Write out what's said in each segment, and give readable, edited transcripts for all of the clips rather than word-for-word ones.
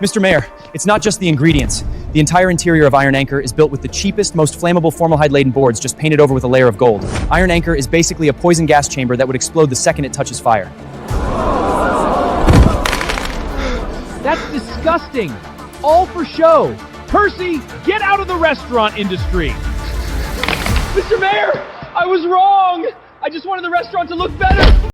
Mr. Mayor, it's not just the ingredients. The entire interior of Iron Anchor is built with the cheapest, most flammable formaldehyde-laden boards just painted over with a layer of gold. Iron Anchor is basically a poison gas chamber that would explode the second it touches fire. That's disgusting. All for show. Percy, get out of the restaurant industry. Mr. Mayor, I was wrong. I just wanted the restaurant to look better.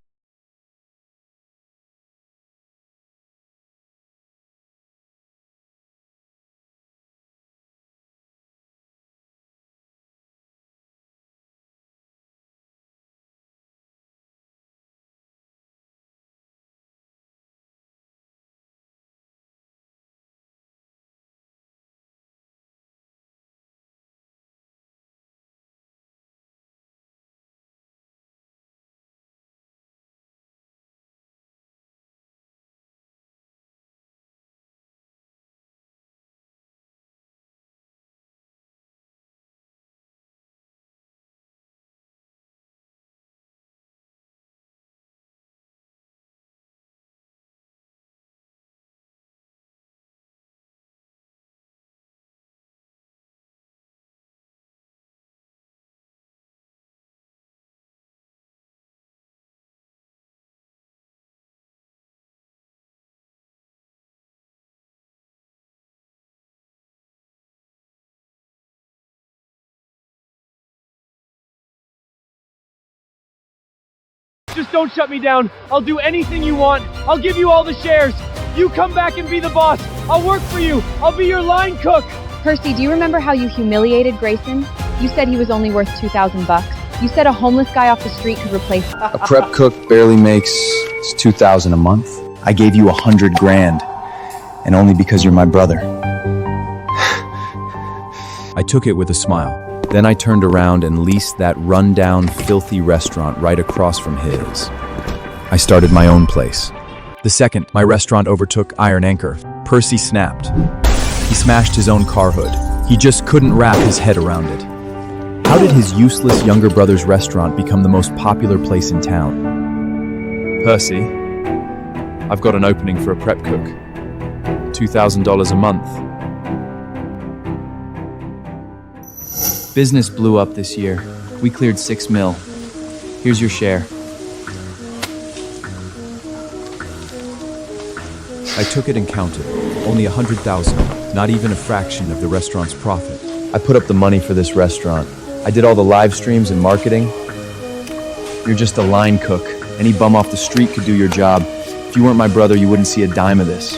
Just don't shut me down. I'll do anything you want. I'll give you all the shares. You come back and be the boss. I'll work for you. I'll be your line cook. Percy, do you remember how you humiliated Grayson? You said he was only worth $2,000. You said a homeless guy off the street could replace... A prep cook barely makes $2,000 a month. I gave you $100,000, and only because you're my brother. I took it with a smile. Then I turned around and leased that rundown, filthy restaurant right across from his. I started my own place. The second my restaurant overtook Iron Anchor, Percy snapped. He smashed his own car hood. He just couldn't wrap his head around it. How did his useless younger brother's restaurant become the most popular place in town? Percy, I've got an opening for a prep cook. $2,000 a month. Business blew up this year. We cleared $6 million. Here's your share. I took it and counted. Only $100,000, not even a fraction of the restaurant's profit. I put up the money for this restaurant. I did all the live streams and marketing. You're just a line cook. Any bum off the street could do your job. If you weren't my brother, you wouldn't see a dime of this.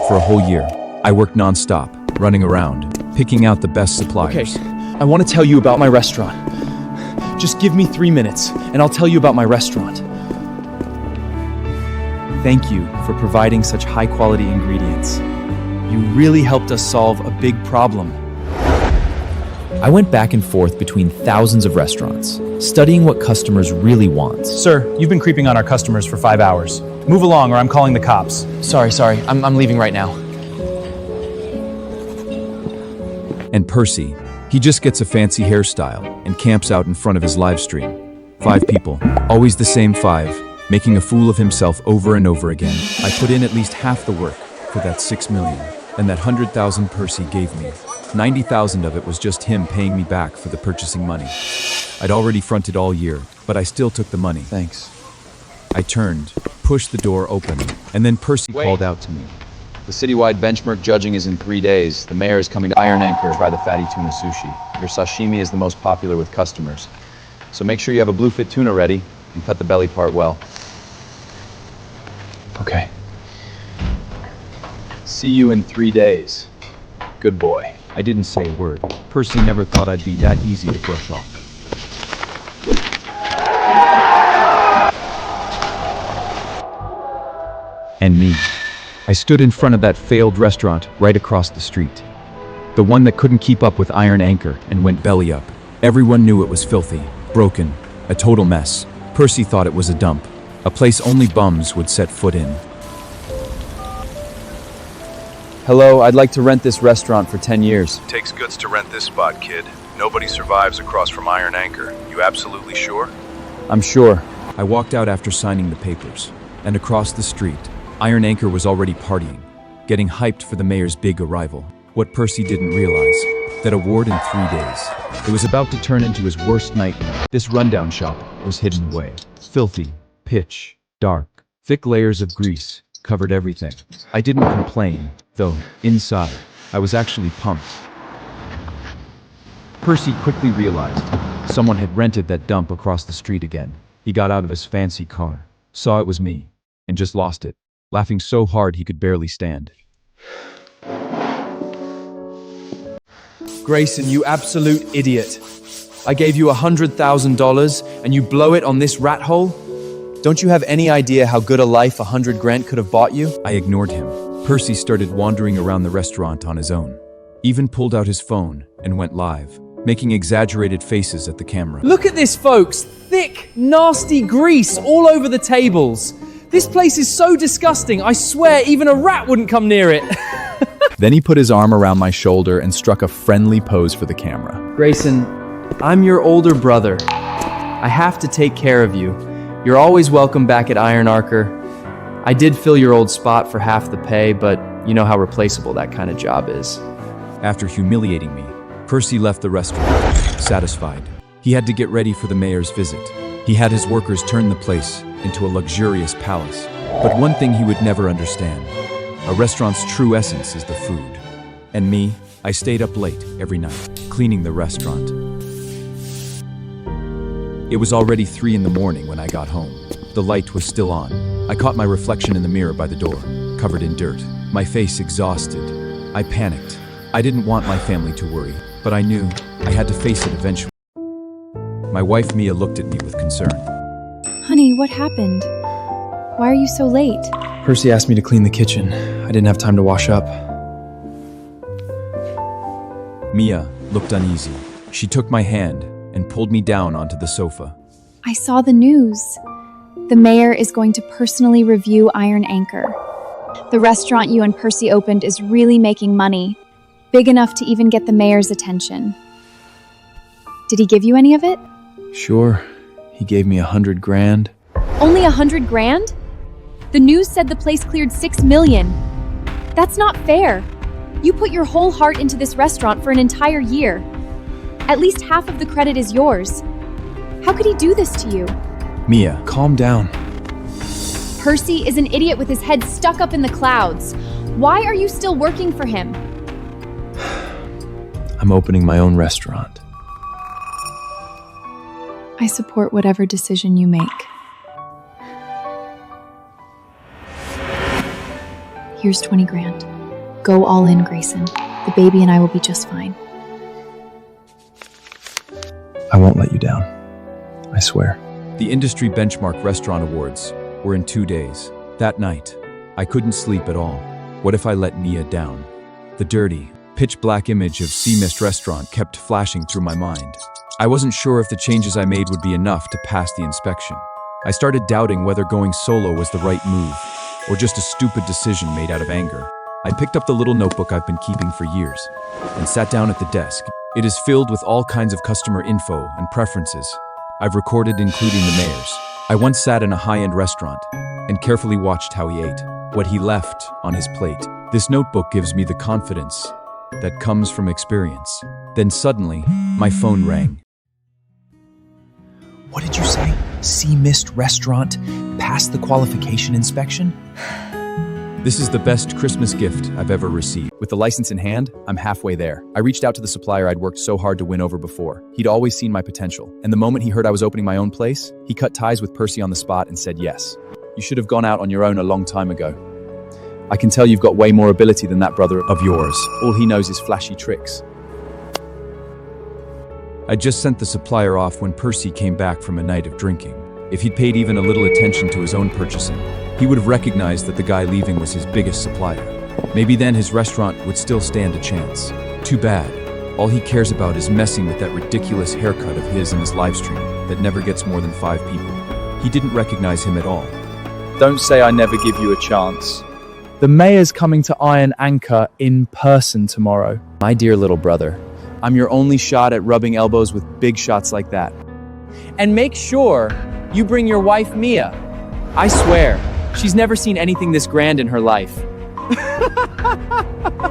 For a whole year, I worked non-stop, running around, picking out the best suppliers. Okay, I want to tell you about my restaurant. Just give me 3 minutes, and I'll tell you about my restaurant. Thank you for providing such high-quality ingredients. You really helped us solve a big problem. I went back and forth between thousands of restaurants, studying what customers really want. Sir, you've been creeping on our customers for 5 hours. Move along or I'm calling the cops. Sorry, I'm leaving right now. And Percy, he just gets a fancy hairstyle and camps out in front of his live stream. 5 people, always the same 5, making a fool of himself over and over again. I put in at least half the work for that $6 million, and that $100,000 Percy gave me. $90,000 of it was just him paying me back for the purchasing money. I'd already fronted all year, but I still took the money. Thanks. I turned, pushed the door open, and then Percy called out to me. The citywide benchmark judging is in 3 days. The mayor is coming to Iron Anchor to try the fatty tuna sushi. Your sashimi is the most popular with customers. So make sure you have a bluefin tuna ready and cut the belly part well. Okay. See you in 3 days. Good boy. I didn't say a word. Percy never thought I'd be that easy to brush off. And me. I stood in front of that failed restaurant right across the street. The one that couldn't keep up with Iron Anchor and went belly up. Everyone knew it was filthy, broken, a total mess. Percy thought it was a dump, a place only bums would set foot in. Hello, I'd like to rent this restaurant for 10 years. Takes guts to rent this spot, kid. Nobody survives across from Iron Anchor. You absolutely sure? I'm sure. I walked out after signing the papers, and across the street, Iron Anchor was already partying, getting hyped for the mayor's big arrival. What Percy didn't realize, that award in 3 days. It was about to turn into his worst nightmare. This rundown shop was hidden away. Filthy, pitch, dark, thick layers of grease covered everything. I didn't complain, though inside, I was actually pumped. Percy quickly realized someone had rented that dump across the street again. He got out of his fancy car, saw it was me, and just lost it, laughing so hard he could barely stand. Grayson, you absolute idiot. I gave you $100,000 and you blow it on this rat hole? Don't you have any idea how good a life 100 grand could have bought you? I ignored him. Percy started wandering around the restaurant on his own. Even pulled out his phone and went live, making exaggerated faces at the camera. Look at this, folks. Thick, nasty grease all over the tables. This place is so disgusting. I swear even a rat wouldn't come near it. Then he put his arm around my shoulder and struck a friendly pose for the camera. Grayson, I'm your older brother. I have to take care of you. You're always welcome back at Iron Archer. I did fill your old spot for half the pay, but you know how replaceable that kind of job is. After humiliating me, Percy left the restaurant, satisfied. He had to get ready for the mayor's visit. He had his workers turn the place into a luxurious palace. But one thing he would never understand: a restaurant's true essence is the food. And me, I stayed up late every night, cleaning the restaurant. It was already 3 in the morning when I got home. The light was still on. I caught my reflection in the mirror by the door, covered in dirt, my face exhausted. I panicked. I didn't want my family to worry, but I knew I had to face it eventually. My wife Mia looked at me with concern. Honey, what happened? Why are you so late? Percy asked me to clean the kitchen. I didn't have time to wash up. Mia looked uneasy. She took my hand and pulled me down onto the sofa. I saw the news. The mayor is going to personally review Iron Anchor. The restaurant you and Percy opened is really making money, big enough to even get the mayor's attention. Did he give you any of it? Sure. He gave me 100 grand. Only 100 grand? The news said the place cleared 6 million. That's not fair. You put your whole heart into this restaurant for an entire year. At least half of the credit is yours. How could he do this to you? Mia, calm down. Percy is an idiot with his head stuck up in the clouds. Why are you still working for him? I'm opening my own restaurant. I support whatever decision you make. Here's 20 grand. Go all in, Grayson. The baby and I will be just fine. I won't let you down. I swear. The industry benchmark restaurant awards were in 2 days. That night, I couldn't sleep at all. What if I let Mia down? The dirty, pitch-black image of Sea Mist restaurant kept flashing through my mind. I wasn't sure if the changes I made would be enough to pass the inspection. I started doubting whether going solo was the right move, or just a stupid decision made out of anger. I picked up the little notebook I've been keeping for years, and sat down at the desk. It is filled with all kinds of customer info and preferences I've recorded, including the mayor's. I once sat in a high-end restaurant and carefully watched how he ate, what he left on his plate. This notebook gives me the confidence that comes from experience. Then suddenly, my phone rang. What did you say? Sea Mist restaurant passed the qualification inspection? This is the best Christmas gift I've ever received. With the license in hand, I'm halfway there. I reached out to the supplier I'd worked so hard to win over before. He'd always seen my potential, and the moment he heard I was opening my own place, he cut ties with Percy on the spot and said yes. You should have gone out on your own a long time ago. I can tell you've got way more ability than that brother of yours. All he knows is flashy tricks. I just sent the supplier off when Percy came back from a night of drinking. If he'd paid even a little attention to his own purchasing, he would have recognized that the guy leaving was his biggest supplier. Maybe then his restaurant would still stand a chance. Too bad. All he cares about is messing with that ridiculous haircut of his in his livestream that never gets more than 5 people. He didn't recognize him at all. Don't say I never give you a chance. The mayor's coming to Iron Anchor in person tomorrow. My dear little brother, I'm your only shot at rubbing elbows with big shots like that. And make sure you bring your wife Mia. I swear, She's never seen anything this grand in her life.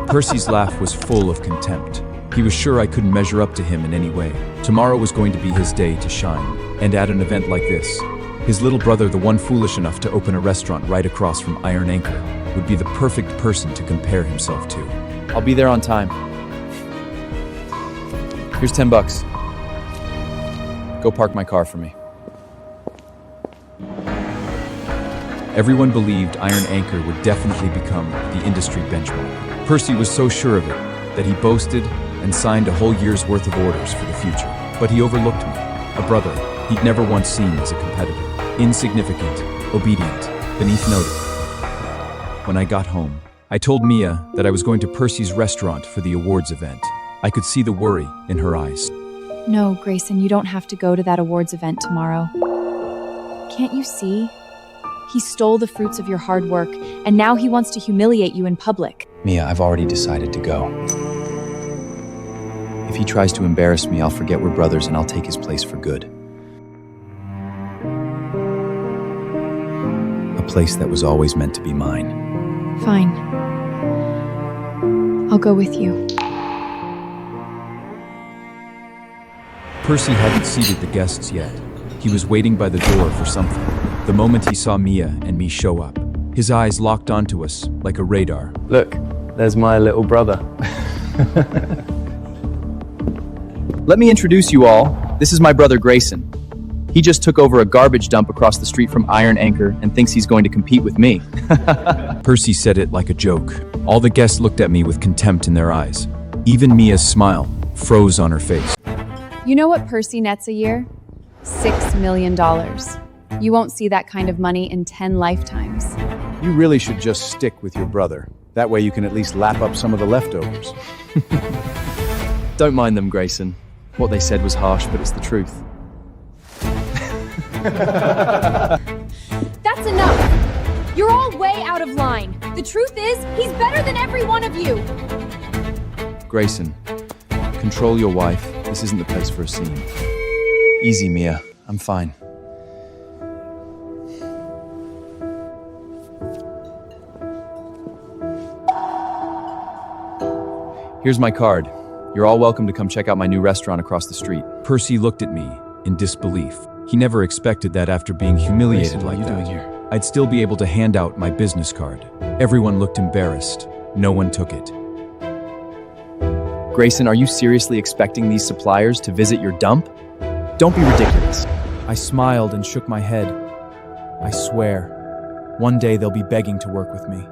Percy's laugh was full of contempt. He was sure I couldn't measure up to him in any way. Tomorrow was going to be his day to shine. And at an event like this, his little brother, the one foolish enough to open a restaurant right across from Iron Anchor, would be the perfect person to compare himself to. I'll be there on time. Here's $10. Go park my car for me. Everyone believed Iron Anchor would definitely become the industry benchmark. Percy was so sure of it that he boasted and signed a whole year's worth of orders for the future. But he overlooked me, a brother he'd never once seen as a competitor. Insignificant, obedient, beneath notice. When I got home, I told Mia that I was going to Percy's restaurant for the awards event. I could see the worry in her eyes. No, Grayson, you don't have to go to that awards event tomorrow. Can't you see? He stole the fruits of your hard work, and now he wants to humiliate you in public. Mia, I've already decided to go. If he tries to embarrass me, I'll forget we're brothers and I'll take his place for good. A place that was always meant to be mine. Fine. I'll go with you. Percy hadn't seated the guests yet. He was waiting by the door for something. The moment he saw Mia and me show up, his eyes locked onto us like a radar. Look, there's my little brother. Let me introduce you all. This is my brother Grayson. He just took over a garbage dump across the street from Iron Anchor and thinks he's going to compete with me. Percy said it like a joke. All the guests looked at me with contempt in their eyes. Even Mia's smile froze on her face. You know what Percy nets a year? $6 million. You won't see that kind of money in 10 lifetimes. You really should just stick with your brother. That way you can at least lap up some of the leftovers. Don't mind them, Grayson. What they said was harsh, but it's the truth. That's enough! You're all way out of line. The truth is, he's better than every one of you. Grayson, control your wife. This isn't the place for a scene. Easy, Mia. I'm fine. Here's my card. You're all welcome to come check out my new restaurant across the street. Percy looked at me in disbelief. He never expected that after being humiliated Grayson, like what are you that, doing here? I'd still be able to hand out my business card. Everyone looked embarrassed. No one took it. Grayson, are you seriously expecting these suppliers to visit your dump? Don't be ridiculous. I smiled and shook my head. I swear, one day they'll be begging to work with me.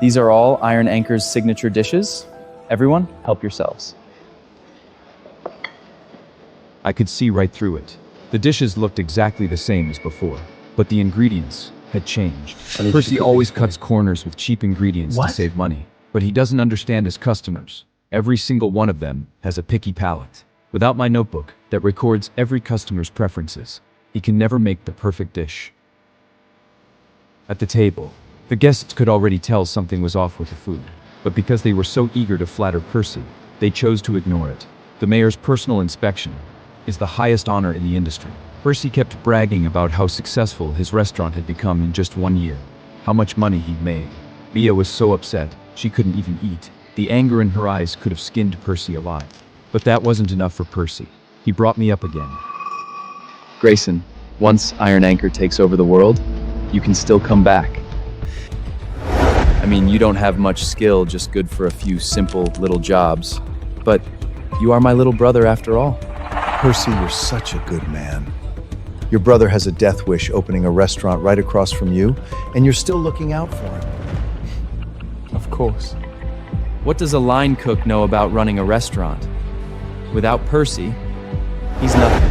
These are all Iron Anchor's signature dishes. Everyone, help yourselves. I could see right through it. The dishes looked exactly the same as before, but the ingredients had changed. Percy always cuts corners with cheap ingredients to save money, but he doesn't understand his customers. Every single one of them has a picky palate. Without my notebook that records every customer's preferences, he can never make the perfect dish. At the table, the guests could already tell something was off with the food, but because they were so eager to flatter Percy, they chose to ignore it. The mayor's personal inspection is the highest honor in the industry. Percy kept bragging about how successful his restaurant had become in just 1 year, how much money he'd made. Mia was so upset, she couldn't even eat. The anger in her eyes could have skinned Percy alive. But that wasn't enough for Percy. He brought me up again. Grayson, once Iron Anchor takes over the world, you can still come back. I mean, you don't have much skill, just good for a few simple little jobs. But you are my little brother after all. Percy, you're such a good man. Your brother has a death wish opening a restaurant right across from you, and you're still looking out for him. Of course. What does a line cook know about running a restaurant? Without Percy, he's nothing.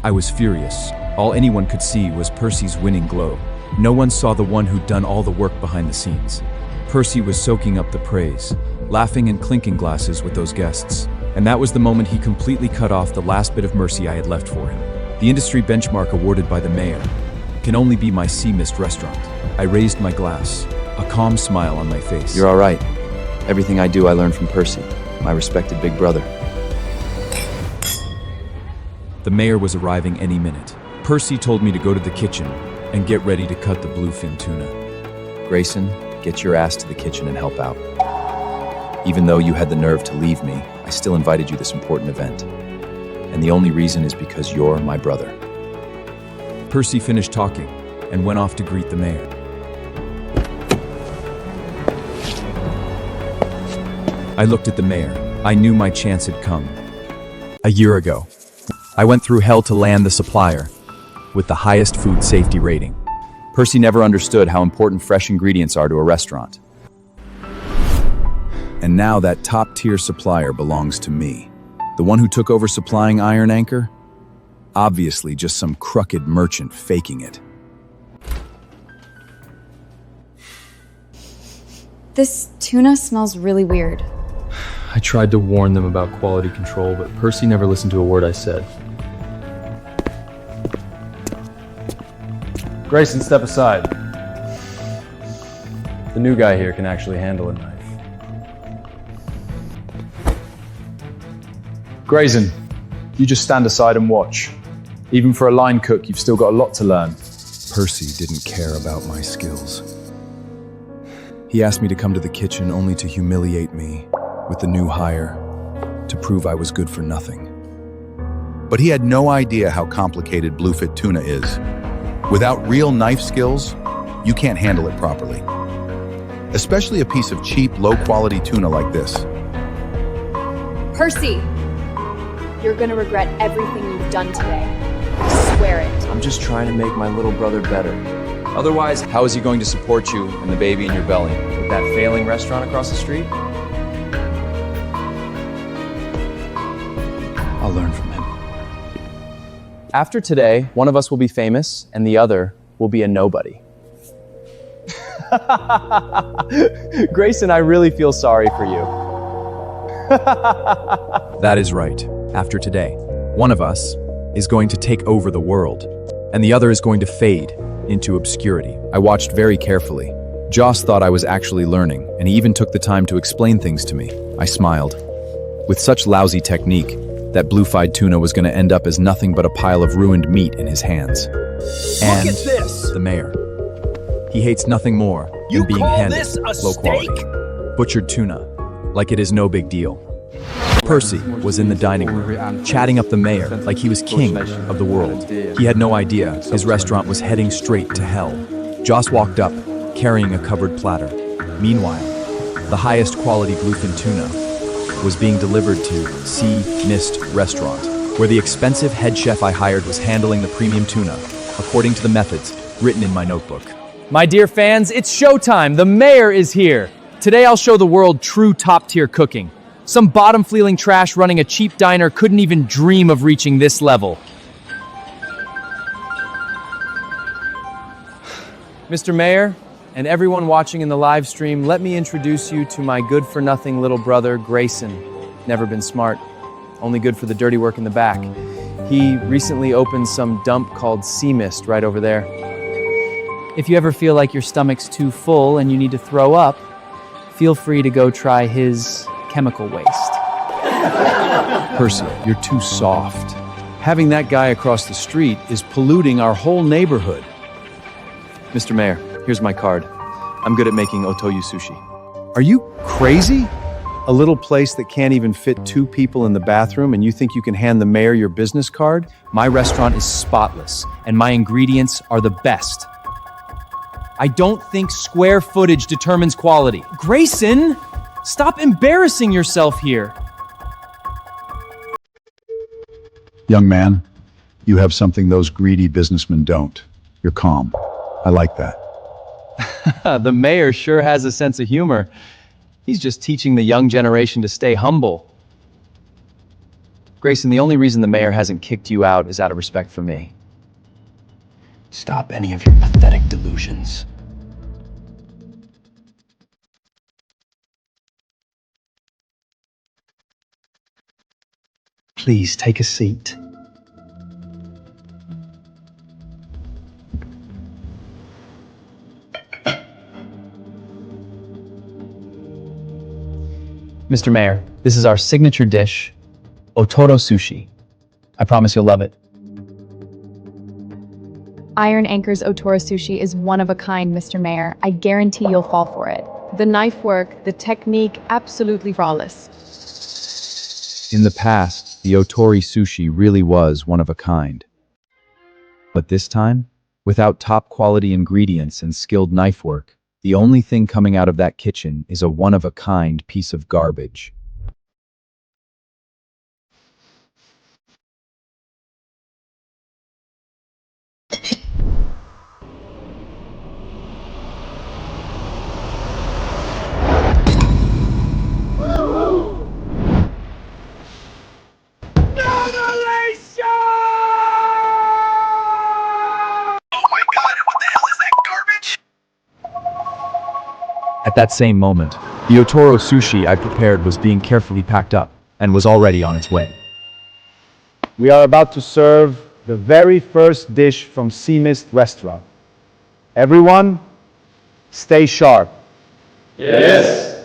I was furious. All anyone could see was Percy's winning glow. No one saw the one who'd done all the work behind the scenes. Percy was soaking up the praise, laughing and clinking glasses with those guests. And that was the moment he completely cut off the last bit of mercy I had left for him. The industry benchmark awarded by the mayor can only be my sea mist restaurant. I raised my glass, a calm smile on my face. You're all right. Everything I do, I learned from Percy, my respected big brother. The mayor was arriving any minute. Percy told me to go to the kitchen and get ready to cut the bluefin tuna. Grayson, get your ass to the kitchen and help out. Even though you had the nerve to leave me, I still invited you to this important event. And the only reason is because you're my brother. Percy finished talking and went off to greet the mayor. I looked at the mayor. I knew my chance had come. A year ago, I went through hell to land the supplier with the highest food safety rating. Percy never understood how important fresh ingredients are to a restaurant. And now that top-tier supplier belongs to me. The one who took over supplying Iron Anchor? Obviously just some crooked merchant faking it. This tuna smells really weird. I tried to warn them about quality control, but Percy never listened to a word I said. Grayson, step aside. The new guy here can actually handle a knife. Grayson, you just stand aside and watch. Even for a line cook, you've still got a lot to learn. Percy didn't care about my skills. He asked me to come to the kitchen only to humiliate me with the new hire, to prove I was good for nothing. But he had no idea how complicated bluefin tuna is. Without real knife skills, you can't handle it properly. Especially a piece of cheap, low-quality tuna like this. Percy! You're gonna regret everything you've done today. I swear it. I'm just trying to make my little brother better. Otherwise, how is he going to support you and the baby in your belly? With that failing restaurant across the street? I'll learn from him. After today, one of us will be famous and the other will be a nobody. Grayson, I really feel sorry for you. That is right. After today, one of us is going to take over the world, and the other is going to fade into obscurity. I watched very carefully. Joss thought I was actually learning, and he even took the time to explain things to me. I smiled. With such lousy technique, that blue-fried tuna was going to end up as nothing but a pile of ruined meat in his hands. And the mayor. He hates nothing more than being handed low quality, butchered tuna, like it is no big deal. Percy was in the dining room, chatting up the mayor like he was king of the world. He had no idea his restaurant was heading straight to hell. Joss walked up, carrying a covered platter. Meanwhile, the highest quality bluefin tuna was being delivered to Sea Mist Restaurant, where the expensive head chef I hired was handling the premium tuna, according to the methods written in my notebook. My dear fans, it's showtime. The mayor is here. Today I'll show the world true top-tier cooking. Some bottom-feeling trash running a cheap diner couldn't even dream of reaching this level. Mr. Mayor, and everyone watching in the live stream, let me introduce you to my good-for-nothing little brother, Grayson. Never been smart, only good for the dirty work in the back. He recently opened some dump called Sea Mist right over there. If you ever feel like your stomach's too full and you need to throw up, feel free to go try his chemical waste. Percy, you're too soft. Having that guy across the street is polluting our whole neighborhood. Mr. Mayor, here's my card. I'm good at making otoyu sushi. Are you crazy? A little place that can't even fit 2 people in the bathroom, and you think you can hand the mayor your business card? My restaurant is spotless, and my ingredients are the best. I don't think square footage determines quality. Grayson, stop embarrassing yourself here. Young man, you have something those greedy businessmen don't. You're calm. I like that. The mayor sure has a sense of humor. He's just teaching the young generation to stay humble. Grayson, the only reason the mayor hasn't kicked you out is out of respect for me. Stop any of your pathetic delusions. Please take a seat. Mr. Mayor, this is our signature dish, otoro sushi. I promise you'll love it. Iron Anchor's Otoro sushi is one of a kind, Mr. Mayor. I guarantee you'll fall for it. The knife work, the technique, absolutely flawless. In the past, the Otori sushi really was one of a kind. But this time, without top quality ingredients and skilled knife work, the only thing coming out of that kitchen is a one-of-a-kind piece of garbage. At that same moment, the Otoro sushi I prepared was being carefully packed up and was already on its way. We are about to serve the very first dish from Sea Mist Restaurant. Everyone, stay sharp. Yes!